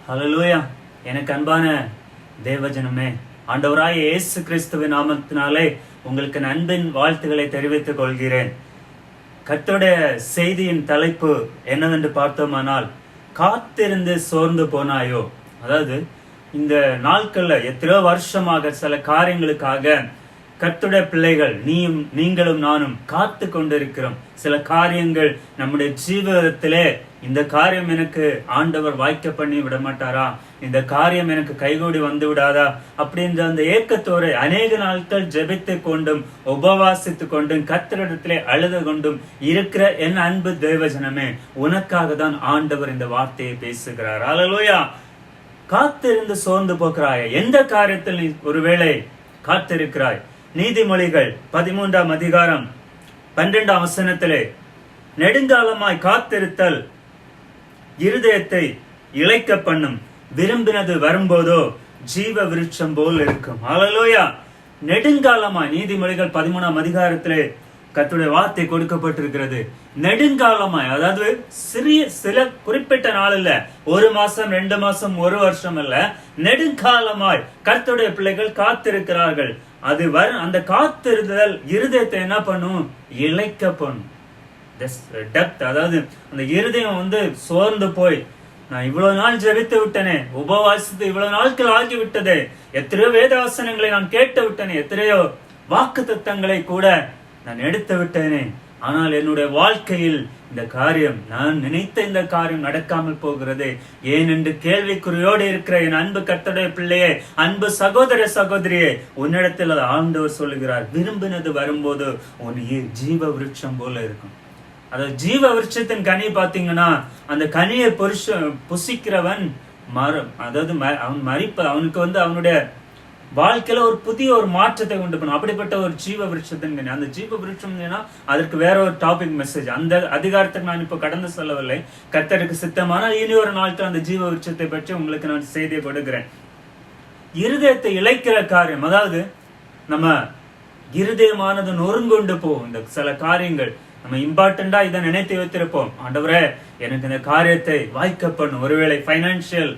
ஹல்லேலூயா. எனக்கு அன்பான தேவஜனமே, ஆண்டவராய் இயேசு கிறிஸ்துவின் நாமத்தினாலே உங்களுக்கு அன்பின் வாழ்த்துக்களை தெரிவித்துக் கொள்கிறேன். கர்த்தருடைய செய்தியின் தலைப்பு என்னவென்று பார்த்தோமானால், காத்திருந்து சோர்ந்து போனாயோ. அதாவது இந்த நாட்கள்ல எத்தனையோ வருஷமாக சில காரியங்களுக்காக கர்த்தருடைய பிள்ளைகள் நீங்களும் நானும் காத்து கொண்டிருக்கிறோம். சில காரியங்கள் நம்முடைய ஜீவிதத்திலே, இந்த காரியம் எனக்கு ஆண்டவர் வாய்க்க பண்ணி விட மாட்டாரா, இந்த காரியம் எனக்கு கைகூடி வந்து விடாதா அப்படின்ற அந்த ஏக்கத்தோடு அநேக நாட்கள் ஜெபித்து கொண்டும் உபவாசித்து கொண்டும் கர்த்தரிடத்திலே அழுது கொண்டும் இருக்கிற என் அன்பு தேவஜனமே, உனக்காக தான் ஆண்டவர் இந்த வார்த்தையை பேசுகிறார். ஹல்லேலூயா. காத்திருந்து சோர்ந்து போகிறாய். எந்த காரியத்தில் நீ ஒருவேளை காத்திருக்கிறாய்? நீதிமொழிகள் 13ஆம் அதிகாரம் 12ஆம் வசனத்திலே, நெடுங்காலமாய் காத்திருத்தல் இருதயத்தை இளைக்க பண்ணும், விரும்பினது வரும்போதோ ஜீவ விருட்சம் போல் இருக்கும். ஹல்லேலூயா. நெடுங்காலமாய், நீதிமொழிகள் 13ஆம் அதிகாரத்திலே கர்த்தருடைய வார்த்தை கொடுக்கப்பட்டிருக்கிறது. நெடுங்காலமாய், அதாவது சில குறிப்பிட்ட நாள் இல்ல, 1 மாசம் 2 மாசம் 1 வருஷம் அல்ல, நெடுங்காலமாய் கர்த்தருடைய பிள்ளைகள் காத்திருக்கிறார்கள். அது அந்த காத்திருந்தல் இருதயத்தை என்ன பண்ணும்? இளைக்க பண்ணும். டெப்த், அதாவது அந்த இருதயம் சோர்ந்து போய், நான் இவ்வளவு நாள் ஜெபித்து விட்டனே, உபவாசித்து இவ்வளவு நாட்கள் ஆகிவிட்டதே, எத்தனையோ வேதவசனங்களை நான் கேட்டு விட்டனே, எத்தனையோ வாக்கு தத்தங்களை கூட நான் எடுத்து விட்டேனே, ஆனால் என்னுடைய வாழ்க்கையில் இந்த காரியம், நான் நினைத்த இந்த காரியம் நடக்காமல் போகிறது ஏன் என்று கேள்விக்குறியோடு இருக்கிற என் அன்பு கர்த்தருடைய பிள்ளையே, அன்பு சகோதர சகோதரியே, உன்னிடத்தில் ஆண்டவர் சொல்லுகிறார், விரும்பினது வரும்போது உன் ஜீவ விருட்சம் போல இருக்கும். அதாவது ஜீவ விருட்சத்தின் கனி பாத்தீங்கன்னா, அந்த கனியை புசிக்கிறவன் அதாவது அவன் அவனுக்கு அவனுடைய வாழ்க்கையில ஒரு புதிய ஒரு மாற்றத்தை கொண்டு போகணும். அப்படிப்பட்ட ஒரு ஜீவ விருட்சத்தின் கனி. அந்த ஜீவ விருட்சம் அதற்கு வேற ஒரு டாபிக் மெசேஜ், அந்த அதிகாரத்துக்கு நான் இப்ப கடந்து சொல்லவில்லை. கர்த்தருக்கு சித்தமான இனி ஒரு நாட்கள் அந்த ஜீவ விருட்சத்தை பற்றி உங்களுக்கு நான் செய்தியை கொடுக்கிறேன். இருதயத்தை இளைக்கிற காரியம், அதாவது நம்ம இருதயமானது நொறுங்கொண்டு போகும். இந்த சில காரியங்கள் நம்ம இம்பார்ட்டண்டா இதை நினைத்து வைத்திருப்போம். ஆண்டவரே, எனக்கு இந்த காரியத்தை வாய்க்க பண்ணும். ஒருவேளை பைனான்சியல்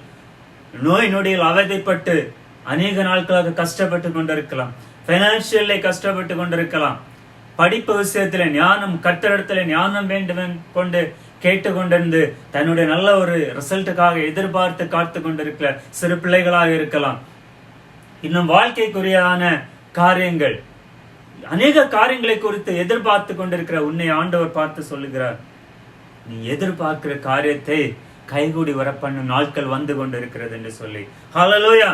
நோய் நொடியில் அவதிப்பட்டு அநேக நாட்களாக கஷ்டப்பட்டு கொண்டிருக்கலாம், பைனான்சியல்ல கஷ்டப்பட்டு கொண்டிருக்கலாம், படிப்பு விஷயத்துல ஞானம், கர்த்தரிடத்துல ஞானம் வேண்டும் கொண்டு கேட்டு கொண்டிருந்து தன்னுடைய நல்ல ஒரு ரிசல்ட்டுக்காக எதிர்பார்த்து காத்து கொண்டிருக்கிற சிறு பிள்ளைகளாக இருக்கலாம். இன்னும் வாழ்க்கைக்குரியான காரியங்கள், அநேக காரியங்களை குறித்து எதிர்பார்த்து கொண்டிருக்கிற உன்னை ஆண்டவர் பார்த்து சொல்லுகிறார், நீ எதிர்பார்க்கிற காரியத்தை கைகூடி வர பண்ணும் நாட்கள் வந்து கொண்டிருக்கிறது என்று சொல்லி. ஹல்லேலூயா.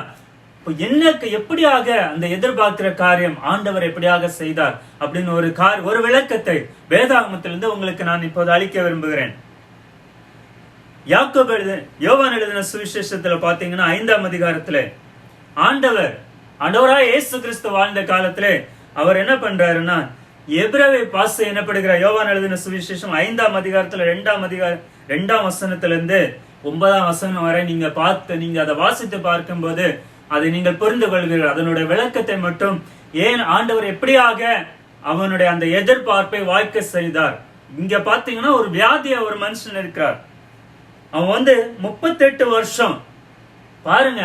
எப்படியாக அந்த எதிர்பார்க்கிற காரியம் ஆண்டவர் எப்படியாக செய்தார் அப்படின்னு ஒரு விளக்கத்தை வேதாகமத்திலிருந்து உங்களுக்கு நான் இப்போது அளிக்க விரும்புகிறேன். யோவான் எழுதின சுவிசேஷத்துல பாத்தீங்கன்னா 5ஆம் அதிகாரத்துல ஆண்டவராய் இயேசு கிறிஸ்து வாழ்ந்த காலத்திலே அவர் என்ன பண்றாருன்னா, எபிரேய பாஷை எனப்படுகிற யோவான் எழுதின சுவிசேஷம் 5ஆம் அதிகாரத்துல 2ஆம் வசனத்திலிருந்து 9ஆம் வசனம் வரை நீங்க அதை வாசித்து பார்க்கும்போது அதை நீங்கள் புரிந்து கொள்வீர்கள். அதனுடைய விளக்கத்தை மட்டும், ஏன் ஆண்டவர் எப்படியாக அவனுடைய அந்த எதிர்பார்ப்பை வாய்க்க செய்தார். இங்க பாத்தீங்கன்னா ஒரு வியாதியா ஒரு மனுஷன் இருக்கிறார். அவன் 38 வருஷம், பாருங்க,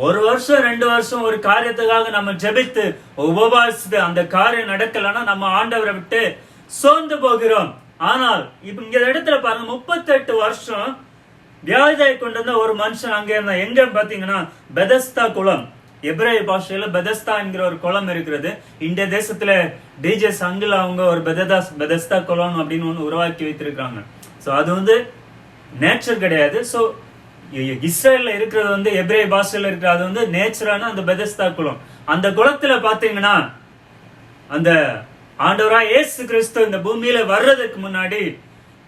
1 வருஷம் 2 வருஷம் ஒரு காரியத்துக்காக நம்ம ஜெபித்து உபவாசித்து அந்த காரியம் நடக்கலன்னா நம்ம ஆண்டவரை விட்டு சோர்ந்து போகிறோம். ஆனால் இப்ப இங்க இடத்துல பாருங்க, 38 வருஷம் வியாதியை கொண்டு ஒரு மனுஷன் அங்க இருந்தா. எங்க பாத்தீங்கன்னா பெதஸ்தா குளம், எபிரேய பாஷையில பெதஸ்தா என்கிற ஒரு குளம் இருக்கிறது. இந்திய தேசத்துல டிஜே சங்கில் அவங்க ஒரு பெதஸ்தா குளம் அப்படின்னு ஒண்ணு உருவாக்கி வைத்திருக்காங்க. சோ அது நேச்சர் கிடையாது. சோ இஸ்ரேல்ல இருக்கிறது எபிரேய பாஷையில இருக்கிறது அது நேச்சரான அந்த பெதஸ்தா குளம். அந்த குளத்துல பாத்தீங்கன்னா அந்த ஆண்டவராய் இயேசு கிறிஸ்து இந்த பூமியில வர்றதுக்கு முன்னாடி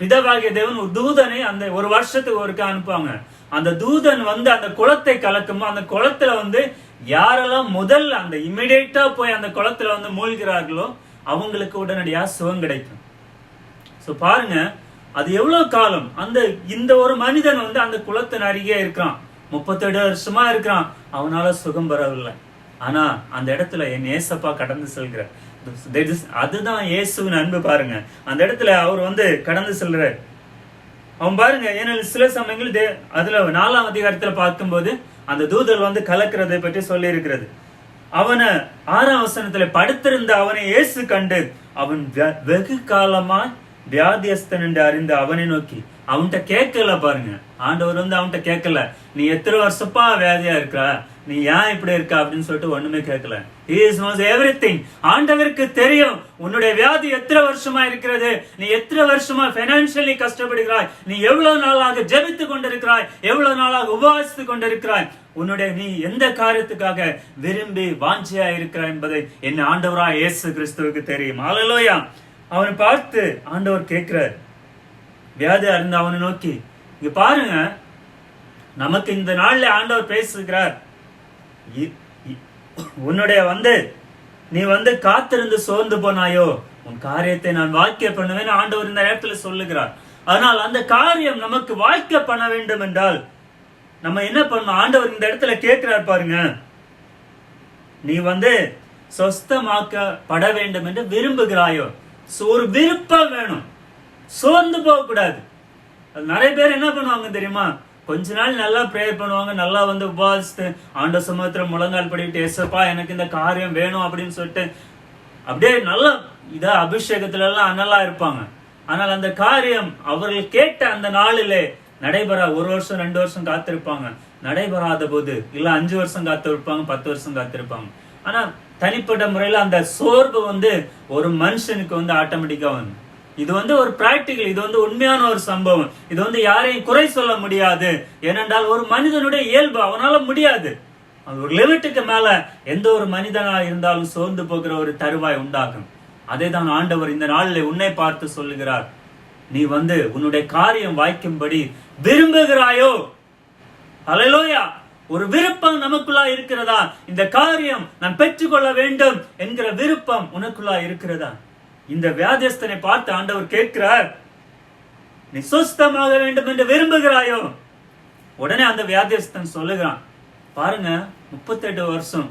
பிதாவாகிய தேவன் ஒரு தூதனை அந்த 1 வருஷத்துக்கு ஒருக்கா அனுப்புவாங்க. அந்த தூதன் அந்த குளத்தை கலக்கும். அந்த குளத்துல யாரெல்லாம் முதல்ல அந்த இமிடியேட்டா போய் அந்த குளத்துல மூழ்கிறார்களோ அவங்களுக்கு உடனடியா சுகம் கிடைக்கும். சோ பாருங்க, அது எவ்வளவு காலம் இந்த ஒரு மனிதன் அந்த குளத்தின் அருகே இருக்கிறான், 37 வருஷமா இருக்கிறான், அவனால சுகம் வரவில்லை. ஆனா அந்த இடத்துல என் ஏசப்பா கடந்து செல்கிறார். அதுதான் இயேசுவின் அன்பு. பாருங்க, அந்த இடத்துல அவர் கடந்து செல்றார். அவன் பாருங்க, ஏன்னா சில சமயங்கள் அதுல 4ஆம் அதிகாரத்துல பார்க்கும்போது அந்த தூதர் வந்து கலக்கிறதை பற்றி சொல்லி இருக்கிறது. அவனை 6ஆம் வசனத்துல படுத்திருந்த அவனை இயேசு கண்டு அவன் வெகு காலமா வியாதியஸ்தன் என்று அறிந்து அவனை நோக்கி, அவன்கிட்ட கேட்கல பாருங்க, ஆண்டவர் வந்து அவன்கிட்ட கேட்கல நீ எத்தனை வருஷப்பா வியாதியா இருக்கா, நீ ஏன் இப்படி இருக்க அப்படின்னு சொல்லிட்டு ஒண்ணுமே கேட்கல. He knows everything. ஆண்டவருக்கு தெரியும் உன்னுடைய வியாதி எத்தனை வருஷமா இருக்கிறது, நீ எத்தனை வருஷமா பைனான்சியலி கஷ்டப்படுகிறாய், நீ எவ்வளவு நாளாக ஜெபித்து கொண்டிருக்கிறாய், எவ்வளவு நாளாக உபவாசித்து கொண்டிருக்கிறாய், உன்னுடைய நீ எந்த காரியத்துக்காக விரும்பி வாஞ்சியா இருக்கிறாய் என்பதை என்ன ஆண்டவராய் இயேசு கிறிஸ்துவுக்கு தெரியும். ஹல்லேலூயா. அவனை பார்த்து ஆண்டவர் கேட்கிறார், வியாதி அறிந்த அவனை நோக்கி. இங்க பாருங்க, நமக்கு இந்த நாள்ல ஆண்டவர் பேசுகிறார், உன்னுடைய நீ காத்திருந்து சோர்ந்து போனாயோ, உன் காரியத்தை நான் வாய்க்க பண்ணுவேன் ஆண்டவர் இந்த நேரத்துல சொல்லுகிறார். ஆனால் அந்த காரியம் நமக்கு வாய்க்க பண்ண வேண்டும் என்றால் நம்ம என்ன பண்ணணும்? ஆண்டவர் இந்த இடத்துல கேட்கிறார் பாருங்க, நீ சொஸ்தமாக்கப்பட வேண்டும் என்று விரும்புகிறாயோ. ஒரு விருப்பம் வேணும், சோர்ந்து போக கூடாது. நிறைய பேர் என்ன பண்ணுவாங்க தெரியுமா, கொஞ்ச நாள் நல்லா ப்ரேயர் பண்ணுவாங்க, நல்லா உபவாசித்து ஆண்டவர் சமூகத்துல முழங்கால் படிட்டு, ஏசப்பா எனக்கு இந்த காரியம் வேணும் அப்படின்னு சொல்லிட்டு அப்படியே நல்ல அபிஷேகத்துல எல்லாம் அனலா இருப்பாங்க. ஆனால் அந்த காரியம் அவர்கள் கேட்ட அந்த நாளிலே நடைபெற 1 வருஷம் 2 வருஷம் காத்திருப்பாங்க, நடைபெறாத போது இல்ல 5 வருஷம் காத்திருப்பாங்க, 10 வருஷம் காத்திருப்பாங்க. ஆனா தனிப்பட்ட முறையில அந்த சோர்வு ஒரு மனுஷனுக்கு ஆட்டோமேட்டிக்கா இது ஒரு பிராக்டிகல், இது உண்மையான ஒரு சம்பவம். இது யாரையும் குறை சொல்ல முடியாது. ஏனென்றால் ஒரு மனிதனுடைய இயல்பு, அவனால முடியாது. ஒரு லிமிட்டுக்கு மேல எந்த ஒரு மனிதனா இருந்தாலும் சோர்ந்து போகிற ஒரு தருவாய் உண்டாகும். அதே தான் ஆண்டவர் இந்த நாளில் உன்னை பார்த்து சொல்லுகிறார், நீ உன்னுடைய காரியம் வாய்க்கும்படி விரும்புகிறாயோ. ஹல்லேலூயா. ஒரு விருப்பம் நமக்குள்ளா இருக்கிறதா? இந்த காரியம் நான் பெற்றுக்கொள்ள வேண்டும் என்கிற விருப்பம் உனக்குள்ளா இருக்கிறதா? இந்த வியாதியஸ்தனை பார்த்து ஆண்டவர் கேட்கிறார், நீ சுஸ்தமாக வேண்டும் என்று விரும்புகிறாயோ? உடனே அந்த வியாதியஸ்தன் சொல்லுகிறான், பாருங்க 38 வருஷம்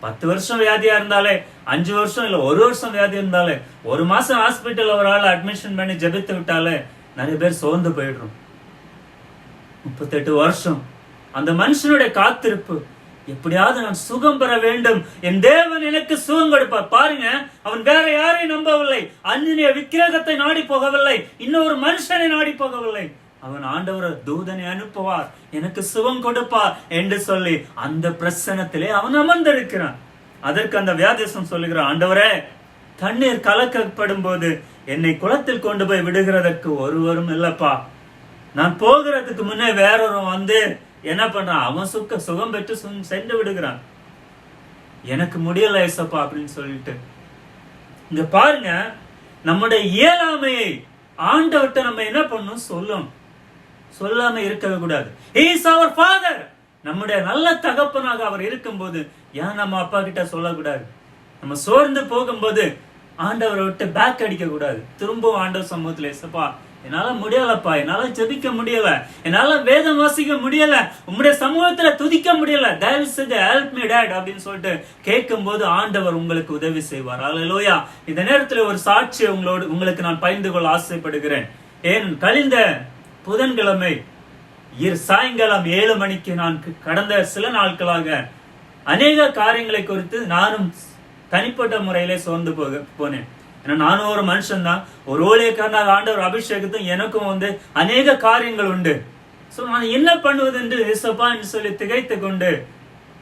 10 வருஷம் வியாதியா இருந்தாலே, 5 வருஷம் இல்ல 1 வருஷம் வியாதி இருந்தாலே, 1 மாசம் ஹாஸ்பிட்டல் ஒரு ஆள் அட்மிஷன் பண்ணி ஜெபித்து விட்டாலே நிறைய பேர் சோர்ந்து போயிடுறோம். 38 வருஷம் அந்த மனுஷனுடைய காத்திருப்பு, எப்படியாவது நான் சுகம் பெற வேண்டும், என் தேவன் எனக்கு சுகம் கொடுப்பார். பாருங்க, அவன் வேற யாரையும் நம்பவில்லை, அந்நிய விக்கிரகத்தை நாடி போகவில்லை, இன்னொரு மனுஷனை நாடி போகவில்லை. அவன் ஆண்டவர் தூதனை அனுப்புவார், எனக்கு சுகம் கொடுப்பார் என்று சொல்லி அந்த பிரசனத்திலே அவன் அமர்ந்திருக்கிறான். அதற்கு அந்த வியாதியஸ்தன் சொல்லுகிறான், ஆண்டவரே, தண்ணீர் கலக்கப்படும் போது என்னை குளத்தில் கொண்டு போய் விடுகிறதற்கு ஒருவரும் இல்லப்பா, நான் போகிறதுக்கு முன்னே வேறொரு என்ன பண்றான், அவன் சுகம் பெற்று சென்று விடுகிறான், எனக்கு முடியல ஏசப்பா அப்படின்னு சொல்லிட்டு. இங்க பாருங்க, நம்முடைய இயலாமையை ஆண்டவர்கிட்ட நம்ம என்ன பண்ணணும், சொல்லாம இருக்கவே கூடாது. He is our father. நம்முடைய நல்ல தகப்பனாக அவர் இருக்கும்போது ஏன் நம்ம அப்பா கிட்ட சொல்லக்கூடாது? நம்ம சோர்ந்து போகும்போது ஆண்டவரை விட்டு பேக் அடிக்க கூடாது. திரும்பவும் ஆண்டவர் சமூகத்துல, ஏசப்பா என்னால முடியலப்பா, என்னால ஜெபிக்க முடியல, என்னால வேதம் வாசிக்க முடியல, உங்களுடைய சமூகத்துல துதிக்க முடியல, தயவு செய்து ஹெல்ப் மீ டாட் அப்படின்னு சொல்லிட்டு கேட்கும் போது ஆண்டவர் உங்களுக்கு உதவி செய்வார். ஹல்லேலூயா. இந்த நேரத்துல ஒரு சாட்சி உங்களுக்கு நான் பகிர்ந்து கொள்ள ஆசைப்படுகிறேன். கழிந்த புதன்கிழமை சாயங்காலம் 7 மணிக்கு நான் கடந்த சில நாட்களாக அநேக காரியங்களை குறித்து நானும் தனிப்பட்ட முறையிலே சோர்ந்து போனேன். ஏன்னா நானும் ஒரு மனுஷன் தான், ஒரு ஊழியக்காரனாக ஆண்டவர் அபிஷேகத்தும் எனக்கும் அநேக காரியங்கள் உண்டு. சோ நான் என்ன பண்ணுவது என்று ஏசப்பா என்று சொல்லி திகைத்து கொண்டு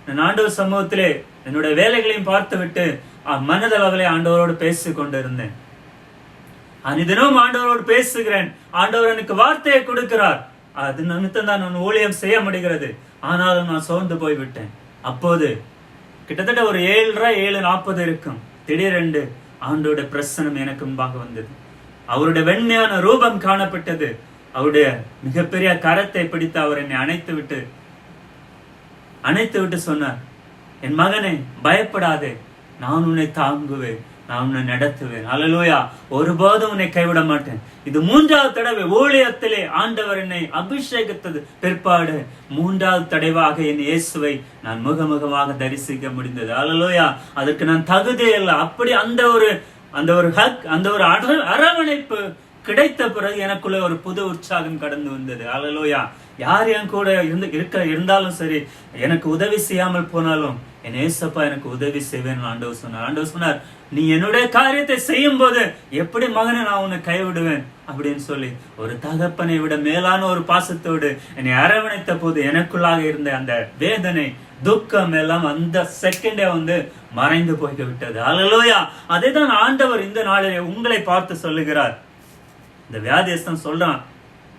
நான் ஆண்டவர் சமூகத்திலே என்னுடைய வேலைகளையும் பார்த்து விட்டு மனதளவிலே ஆண்டவரோடு பேசிக் கொண்டிருந்தேன். தினமும் ஆண்டவரோடு பேசுகிறேன், ஆண்டவர் எனக்கு வார்த்தையை கொடுக்கிறார், அது நிமித்தம் தான் நான் ஊழியம் செய்ய முடிகிறது. ஆனாலும் நான் சோர்ந்து போய்விட்டேன். அப்போது கிட்டத்தட்ட ஒரு 7:40 இருக்கும், திடீரென்று ஆண்டோட பிரசனம் எனக்கு முன்பாக வந்தது. அவருடைய வெண்மையான ரூபம் காணப்பட்டது. அவருடைய மிகப்பெரிய கரத்தை பிடித்து அவர் என்னை அணைத்து விட்டு சொன்னார், என் மகனே பயப்படாதே, நான் உன்னை தாங்குவேன், நான் உன்னை நடத்துவேன். ஹல்லேலூயா. ஒருபோதும் உன்னை கைவிட மாட்டேன். இது 3வது தடவை ஊழியத்திலே ஆண்டவர் என்னை அபிஷேகித்தது பிற்பாடு 3வது தடவையாக என் இயேசுவை நான் முகமுகமாக தரிசிக்க முடிந்தது. ஹல்லேலூயா. அதற்கு நான் தகுதியே இல்லை. அப்படி அந்த ஒரு ஹக், அந்த ஒரு அரவணைப்பு கிடைத்த பிறகு எனக்குள்ள ஒரு புது உற்சாகம் கடந்து வந்தது. அல்லேலூயா. யார் என் கூட இருந்தாலும் சரி, எனக்கு உதவி செய்யாமல் போனாலும் என் ஏசப்பா எனக்கு உதவி செய்வேன் ஆண்டவர் சொன்னார். ஆண்டவர் சொன்னார், நீ என்னுடைய காரியத்தை செய்யும் போது எப்படி மகனை நான் உன்னை கைவிடுவேன் அப்படின்னு சொல்லி, ஒரு தகப்பனை விட மேலான ஒரு பாசத்தோடு என்னை அரவணைத்த போது எனக்குள்ளாக இருந்த அந்த வேதனை, துக்கம் எல்லாம் அந்த செகண்டே மறைந்து போய்விட்டது. அல்லேலூயா. அதை தான் ஆண்டவர் இந்த நாளிலே உங்களை பார்த்து சொல்லுகிறார். இந்த வியாதியஸ்தன் சொல்றான்,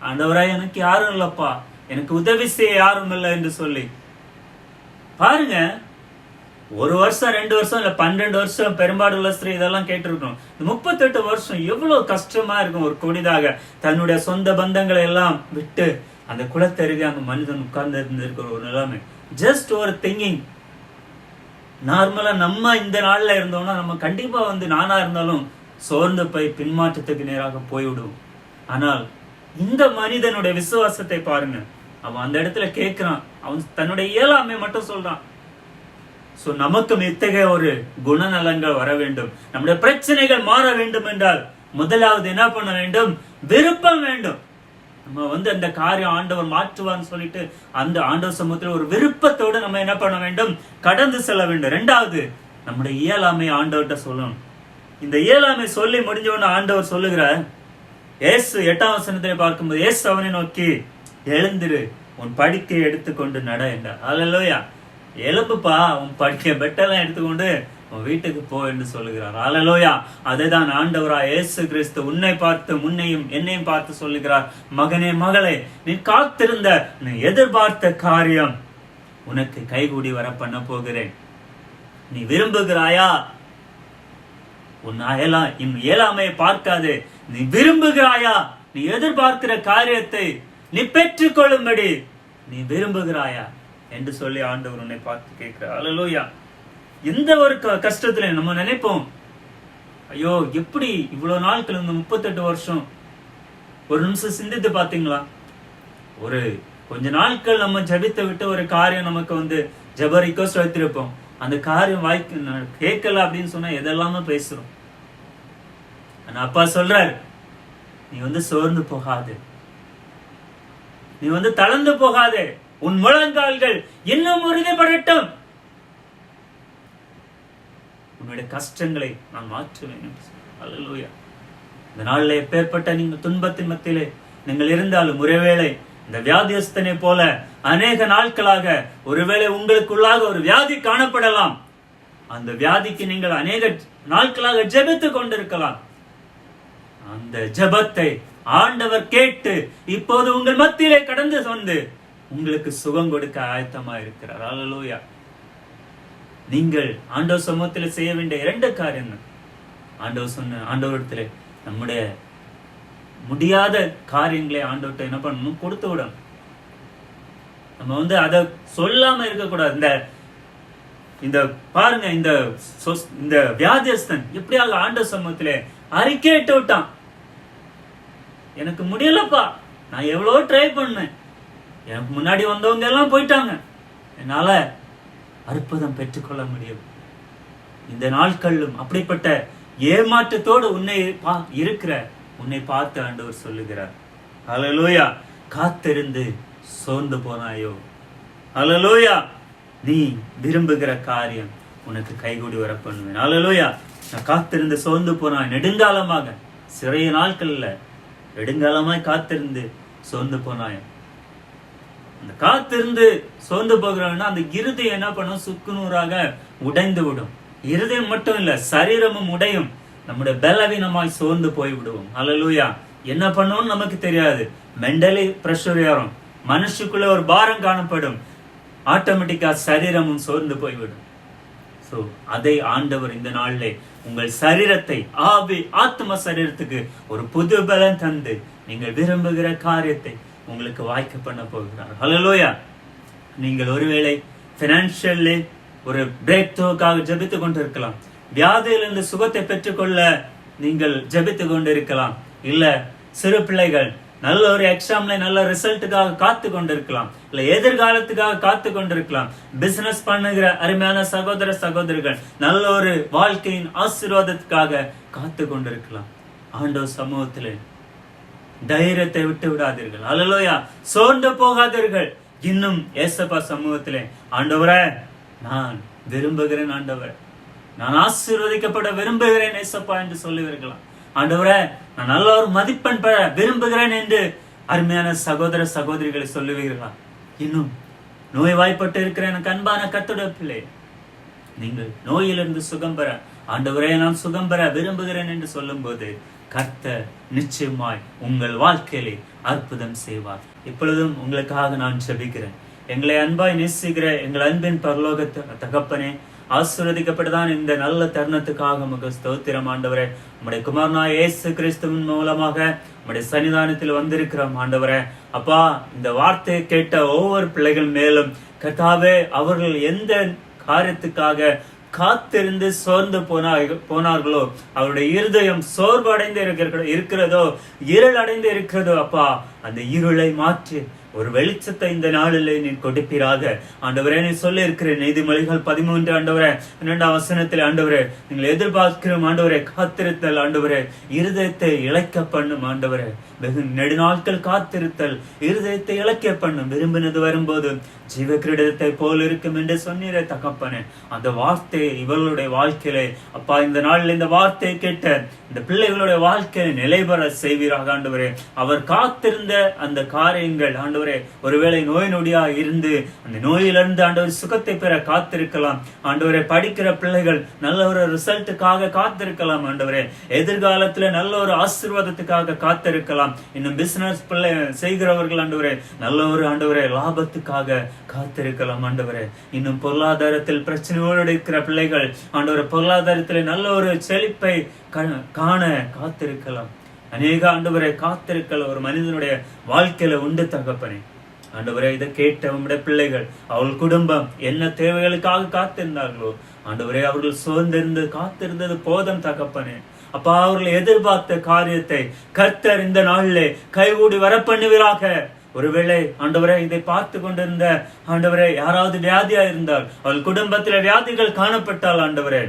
ஆண்டவரா எனக்கு யாரும் இல்லப்பா, எனக்கு உதவி செய்ய யாரும் இல்லை என்று சொல்லி. பாருங்க, 1 வருஷம் 2 வருஷம் இல்ல 12 வருஷம் பெரும்பாடுள்ள ஸ்திரீ இதெல்லாம் கேட்டிருக்கணும். 38 வருஷம் எவ்வளவு கஷ்டமா இருக்கும். ஒரு கொடிதாக தன்னுடைய சொந்த பந்தங்களை எல்லாம் விட்டு அந்த குளத்தருகே அந்த மனிதன் உட்கார்ந்து இருந்திருக்கிற ஒரு நிலைமை. ஜஸ்ட் ஒரு திங்கிங். நார்மலா நம்ம இந்த நாள்ல இருந்தோம்னா நம்ம கண்டிப்பா நானா இருந்தாலும் சோர்ந்து போய் பின்மாற்றத்துக்கு நேராக போய்விடுவோம். ஆனால் இந்த மனிதனுடைய விசுவாசத்தை பாருங்க. அவன் அந்த இடத்துல கேட்கிறான், அவன் தன்னுடைய இயலாமை மட்டும் சொல்றான். சோ நமக்கும் இத்தகைய ஒரு குணநலங்கள் வர வேண்டும், நம்முடைய பிரச்சனைகள் மாற வேண்டும் என்றால் முதலாவது என்ன பண்ண வேண்டும்? விருப்பம் வேண்டும். நம்ம அந்த காரியம் ஆண்டவர் மாற்றுவான்னு சொல்லிட்டு அந்த ஆண்டவர் சமூகத்தில் ஒரு விருப்பத்தோடு நம்ம என்ன பண்ண வேண்டும்? கடந்து செல்ல வேண்டும். 2வது, நம்முடைய இயலாமை ஆண்டவர்கிட்ட சொல்லணும். இந்த இயலாமை சொல்லி முடிஞ்சவன ஆண்டவர் சொல்லுகிறார். ஏசு 8ஆம் வசனத்திலே பார்க்கும்போது, ஏசு அவனை நோக்கி, எழுந்திரு, உன் படுக்கையை எடுத்துக்கொண்டு நட என்றார். அல்லேலூயா. எழுப்புப்பா, உன் படுக்கை பெட்டெல்லாம் எடுத்துக்கொண்டு உன் வீட்டுக்கு போ என்று சொல்லுகிறார். அல்லேலூயா. அதைதான் ஆண்டவரா இயேசு கிறிஸ்து உன்னை பார்த்து, முன்னையும் என்னையும் பார்த்து சொல்லுகிறார். மகனே, மகளே, நீ காத்திருந்த, நீ எதிர்பார்த்த காரியம் உனக்கு கைகூடி வர பண்ண போகிறேன். நீ விரும்புகிறாயா? உன் இயலாமையை பார்க்காது. நீ விரும்புகிறாயா? நீ எதிர்பார்க்கிற காரியத்தை நீ பெற்றுக் கொள்ளும்படி நீ விரும்புகிறாயா என்று சொல்லி ஆண்டவர் உன்னை பார்த்து கேட்கிறார். அல்லேலூயா. எந்த ஒரு கஷ்டத்துல நம்ம நினைப்போம், ஐயோ எப்படி இவ்வளவு நாட்கள், இந்த 38 வருஷம். ஒரு நிமிஷம் சிந்தித்து பாத்தீங்களா? ஒரு கொஞ்ச நாட்கள் நம்ம ஜபித்த விட்டு ஒரு காரியம் நமக்கு ஜப ரிக்வெஸ்ட் வைத்திருப்போம். அந்த காரியம் கேட்கல அப்படின்னு சொன்னா எதெல்லாம பேசுறோம். ஆனா அப்பா சொல்றாரு, நீ சோர்ந்து போகாது, நீ தளர்ந்து போகாதே, உன் முழங்கால்கள் இன்னும் உறுதிப்படட்டும், உன்னுடைய கஷ்டங்களை நான் மாற்றுவேன். அல்லேலூயா. இந்த நாளில் எப்பேற்பட்ட நீங்கள் துன்பத்தின் மத்தியிலே நீங்கள் இருந்தாலும், ஒருவேளை இந்த வியாதியஸ்தனை போல அநேக நாட்களாக ஒருவேளை உங்களுக்குள்ளாக ஒரு வியாதி காணப்படலாம். அந்த வியாதிக்கு நீங்கள் அநேக நாட்களாக ஜெபித்துக் கொண்டிருக்கலாம். அந்த ஜெபத்தை ஆண்டவர் கேட்டு இப்போது உங்கள் மத்தியிலே கடந்து உங்களுக்கு சுகம் கொடுக்க ஆயத்தமா இருக்கிறார். அல்லேலூயா. நீங்கள் ஆண்டவர் சமூகத்தில் செய்ய வேண்டிய 2 காரியங்கள். ஆண்டவரிடத்திலே நம்முடைய முடியாத காரியங்களை ஆண்டவர்கிட்ட என்ன பண்ணணும்? கொடுத்து விடணும். நம்ம அதை சொல்லாம இருக்கக்கூடாது. இந்த பாருங்க, இந்த வியாதியஸ்தன் எப்படியாக ஆண்டவர் சமூகத்திலே அறிக்கையிட்டு விட்டான். எனக்கு முடியலப்பா, நான் எவ்வளவு ட்ரை பண்ணேன், எனக்கு முன்னாடி வந்தவங்க எல்லாம் போயிட்டாங்க, என்னால அற்புதம் பெற்றுக்கொள்ள முடியும். இந்த நாட்களிலும் அப்படிப்பட்ட ஏமாற்றத்தோடு உன்னை பார்த்து ஆண்டவர் சொல்லுகிறார். அல்லேலூயா. காத்திருந்து சோர்ந்து போனாயோ? அல்லேலூயா. நீ விரும்புகிற காரியம் உனக்கு கைகூடி வர பண்ணுவேன். அல்லேலூயா. நான் காத்திருந்து சோர்ந்து போனாய். நெடுங்காலமாக, சிறைய நாட்கள்ல நெடுங்காலமாய் காத்திருந்து சோர்ந்து போனாய். அந்த காத்திருந்து சோர்ந்து போகிறவன்னா அந்த இருதயம் என்ன பண்ணும்? சுக்குநூறாக உடைந்து விடும். இருதயம் மட்டும் இல்ல, சரீரமும் உடையும். நம்முடைய பலவீனமாய் சோர்ந்து போய் விடுவோம். அல்லேலூயா. என்ன பண்ணணும்னு நமக்கு தெரியாது. மென்டலி பிரஷர் ஏறும், மனுஷுக்குள்ள ஒரு பாரம் காணப்படும், ஆட்டோமேட்டிக்கா சரீரமும் சோர்ந்து போய்விடும். சோ அதை ஆண்டவர் இந்த நாளிலே உங்கள் சரீரத்தை, ஆத்ம சரீரத்துக்கு ஒரு புது பலன் தந்து நீங்கள் விரும்புகிற காரியத்தை உங்களுக்கு வாய்க்க பண்ண போகிறார். அல்லேலூயா. நீங்கள் ஒருவேளை பினான்சியல்லி ஒரு பிரேக் த்ரூக்காக ஜெபித்துக் கொண்டிருக்கலாம். வியாதியிலிருந்து சுகத்தை பெற்றுக்கொள்ள நீங்கள் ஜெபித்துக் கொண்டிருக்கலாம். இல்ல சிறு பிள்ளைகள் நல்ல ஒரு எக்ஸாம்ல நல்ல ரிசல்ட்டுக்காக காத்து கொண்டிருக்கலாம். இல்ல எதிர்காலத்துக்காக காத்து கொண்டிருக்கலாம். பிசினஸ் பண்ணுகிற அருமையான சகோதர சகோதரிகள் நல்ல ஒரு வாழ்க்கையின் ஆசீர்வாதத்துக்காக காத்து கொண்டிருக்கலாம். ஆண்டவர் சமூகத்திலே தைரியத்தை விட்டு விடாதீர்கள். அல்லேலூயா. சோர்ந்து போகாதீர்கள். இன்னும் ஏசப்பா சமூகத்திலே, ஆண்டவரே நான் விரும்புகிறேன், ஆண்டவரே நான் ஆசீர்வதிக்கப்பட விரும்புகிறேன் ஏசப்பா என்று சொல்லுவீர்களாம். ஆண்டவரே நான் நல்ல ஒரு மதிப்பெண் பெற விரும்புகிறேன் என்று அருமையான சகோதர சகோதரிகளை சொல்லுவீர்களா? இன்னும் நோய்வாய்ப்பட்டு இருக்கிற எனக்கு அன்பான கர்த்தருடைய பிள்ளை, நீங்கள் நோயிலிருந்து சுகம் பெற, ஆண்டவரே நான் சுகம் பெற விரும்புகிறேன் என்று சொல்லும் போது கர்த்தர் நிச்சயமாய் உங்கள் வாழ்க்கையிலே அற்புதம் செய்வார். இப்பொழுதும் உங்களுக்காக நான் ஜெபிக்கிறேன். எங்களை அன்பாய் நேசிக்கிற எங்கள் அன்பின் பரலோக தகப்பனே, ஆசீர்வதிக்கப்பட்டதான் இந்த நல்ல தருணத்துக்காக உமக்கு ஸ்தோத்திரம் ஆண்டவரே. உம்முடைய குமாரனாய் இயேசு கிறிஸ்துவின் மூலமாக உம்முடைய சன்னிதானத்தில் வந்திருக்கிறோம் ஆண்டவரே. அப்பா, இந்த வார்த்தையை கேட்ட ஒவ்வொரு பிள்ளைகள் மேலும் கர்த்தாவே, அவர்கள் எந்த காரியத்துக்காக காத்திருந்து சோர்ந்து போனார்களோ, அவருடைய இருதயம் சோர்வு அடைந்து இருக்கிறதோ, இருள் அடைந்து இருக்கிறதோ, அப்பா அந்த இருளை மாற்றி ஒரு வெளிச்சத்தை இந்த நாளிலே நீ கொடுப்பீராக. ஆண்டவரே, நீ சொல்லி இருக்கிற நீதிமொழிகள் 13 ஆண்டவரே 2ஆம் வசனத்தில் ஆண்டவரே, நீங்கள் எதிர்பார்க்கிறோம் ஆண்டவரே காத்திருத்தல் ஆண்டவரே இருதயத்தை இளைக்க பண்ணும் ஆண்டவரே. வெகு நெடுநாட்கள் காத்திருத்தல் இருதயத்தை இளைக்க பண்ணும். விரும்பினது வரும்போது ஜீவ கிரீடத்தை போல் இருக்கும் என்று சொன்னீரே தகப்பனே. அந்த வார்த்தை இவர்களுடைய வாழ்க்கையிலே அப்பா இந்த நாளில் இந்த வார்த்தையை கேட்ட இந்த பிள்ளைகளுடைய வாழ்க்கையை நிலைபெற செய்வீராக ஆண்டவரே. அவர் காத்திருந்த அந்த காரியங்கள் ஆண்டவரே, ஒருவேளை நோய் நொடியா இருந்து அந்த நோயிலிருந்து ஆண்டவர் சுகத்தை பெற காத்திருக்கலாம் ஆண்டவரே. படிக்கிற பிள்ளைகள் நல்ல ஒரு ரிசல்ட்டுக்காக காத்திருக்கலாம் ஆண்டவரே. எதிர்காலத்துல நல்ல ஒரு ஆசீர்வாதத்துக்காக காத்திருக்கலாம். இன்னும் பிசினஸ் பிள்ளை செய்கிறவர்கள் ஆண்டவரே நல்ல ஒரு ஆண்டவரே லாபத்துக்காக காத்திருக்கலாம் ஆண்டவரே. இன்னும் பொருளாதாரத்தில் பிரச்சனையோடு இருக்கிற பிள்ளைகள் ஆண்டவரே பொருளாதாரத்தில் நல்ல ஒரு செழிப்பை காண காத்திருக்கலாம். அநேக ஆண்டவரை காத்திருக்கல ஒரு மனிதனுடைய வாழ்க்கையில உண்டு தகப்பனே. ஆண்டவரே, இதை கேட்ட உம்முடைய பிள்ளைகள் அவள் குடும்பம் என்ன தேவைகளுக்காக காத்திருந்தார்களோ ஆண்டவரே, அவர்கள் சோர்ந்திருந்து காத்திருந்தது போதும் தகப்பனே. அப்பா, அவர்கள் எதிர்பார்த்த காரியத்தை கர்த்தர் இந்த நாளிலே கைகூடி வர பண்ணுவீராக. ஒருவேளை ஆண்டவரே இதை பார்த்து கொண்டிருந்த ஆண்டவரே யாராவது வியாதியா இருந்தால், அவள் குடும்பத்தில வியாதிகள் காணப்பட்டால் ஆண்டவரே,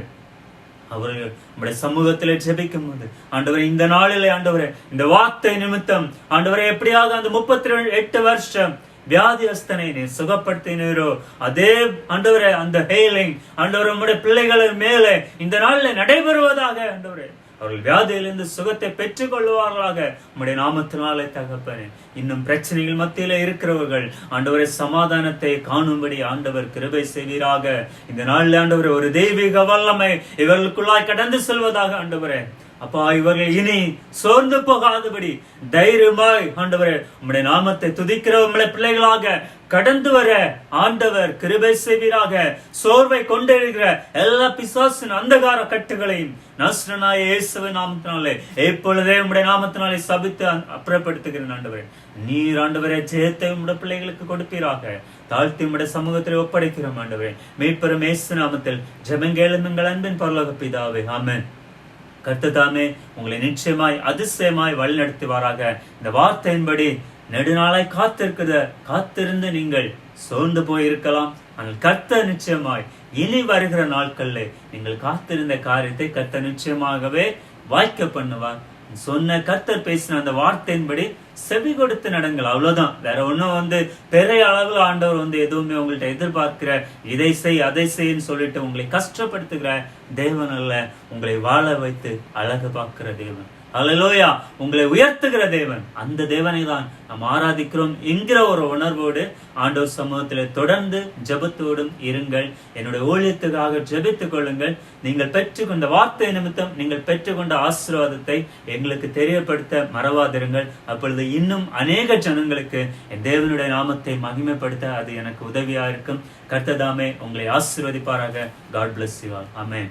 அவர்கள் நம்முடைய சமூகத்திலே ஜெபிக்கும் போது ஆண்டவரே இந்த நாளிலே ஆண்டவரே இந்த வார்த்தை நிமித்தம் ஆண்டவரே எப்படியாக அந்த 38 வருஷம் வியாதியஸ்தனை நீ சுகப்படுத்தினீரோ அதே ஆண்டவரே அந்த ஹீலிங் ஆண்டவரே உம்முடைய பிள்ளைகளின் மேலே இந்த நாளிலே நடைபெறுவதாக ஆண்டவரே. அவர்கள் வியாதியிலிருந்து சுகத்தை பெற்றுக் கொள்வார்களாக உம்முடைய நாமத்தினாலே தகப்பனே. இன்னும் பிரச்சனைகள் மத்தியில இருக்கிறவர்கள் ஆண்டவரை சமாதானத்தை காணும்படி ஆண்டவர் கிருபை செய்வீராக. இந்த நாளில் ஆண்டவரே ஒரு தெய்வீக வல்லமை இவர்களுக்குள்ளாய் கடந்து செல்வதாக ஆண்டவரே. அப்பா, இவர்கள் இனி சோர்ந்து போகாதபடி தைரியமாய் ஆண்டவரே உம்முடைய நாமத்தை துதிக்கிற உம்முடைய பிள்ளைகளாக கடந்து வர ஆண்டவர் கிருபை செய்வீராக. சோர்வை கொண்டிருக்கிற எல்லா பிசாசின் அந்தகார கட்டுகளையும் நஸ்ரனாய இயேசுவின் நாமத்தினாலே எப்பொழுதே உம்முடைய நாமத்தினாலே சபித்து அப்புறப்படுத்துகிறேன் ஆண்டவரே. நீர் ஆண்டவரே ஜெயத்தை உம்முடைய பிள்ளைகளுக்கு கொடுப்பீராக. தாழ்த்தி உம்முடைய சமூகத்தில் ஒப்படைக்கிறோம் ஆண்டவரே. மீட்பெரும் இயேசு நாமத்தில் ஜெபங்கேளும் எங்கள் அன்பின் பரலோக பிதாவே, ஆமென். கர்த்ததாமே உங்களை நிச்சயமாய் அதிசயமாய் வழி நடத்துவாராக. இந்த வார்த்தையின்படி நெடுநாளாய் காத்திருந்து நீங்கள் சோர்ந்து போயிருக்கலாம். ஆனால் கர்த்தர் நிச்சயமாய் இனி வருகிற நாட்கள்ல நீங்கள் காத்திருந்த காரியத்தை கர்த்தர் நிச்சயமாகவே வாய்க்க பண்ணுவார். சொன்ன கர்த்தர் பேசின அந்த வார்த்தையின்படி செவி கொடுத்து நடங்கள், அவ்வளவுதான். வேற ஒண்ணும் பெரிய அளவுல ஆண்டவர் எதுவுமே உங்கள்ட்ட எதிர்பார்க்கிற இதை செய் அதை செய்ன்னு சொல்லிட்டு உங்களை கஷ்டப்படுத்துகிற தேவன் அல்ல. உங்களை வாழ வைத்து அழகு பார்க்கிற தேவன். அல்லேலூயா. உங்களை உயர்த்துகிற தேவன். அந்த தேவனை தான் நாம் ஆராதிக்கிறோம் என்கிற ஒரு உணர்வோடு ஆண்டவர் சமூகத்திலே தொடர்ந்து ஜெபத்தோடும் இருங்கள். என்னுடைய ஊழியத்துக்காக ஜெபித்துக் கொள்ளுங்கள். நீங்கள் பெற்றுக்கொண்ட வார்த்தை நிமித்தம் நீங்கள் பெற்றுக்கொண்ட ஆசீர்வாதத்தை எங்களுக்கு தெரியப்படுத்த மறவாதிருங்கள். அப்பொழுது இன்னும் அநேக ஜனங்களுக்கு என் தேவனுடைய நாமத்தை மகிமைப்படுத்த அது எனக்கு உதவியா இருக்கும். கர்த்தர் தாமே உங்களை ஆசீர்வதிப்பாராக. God bless you all. Amen.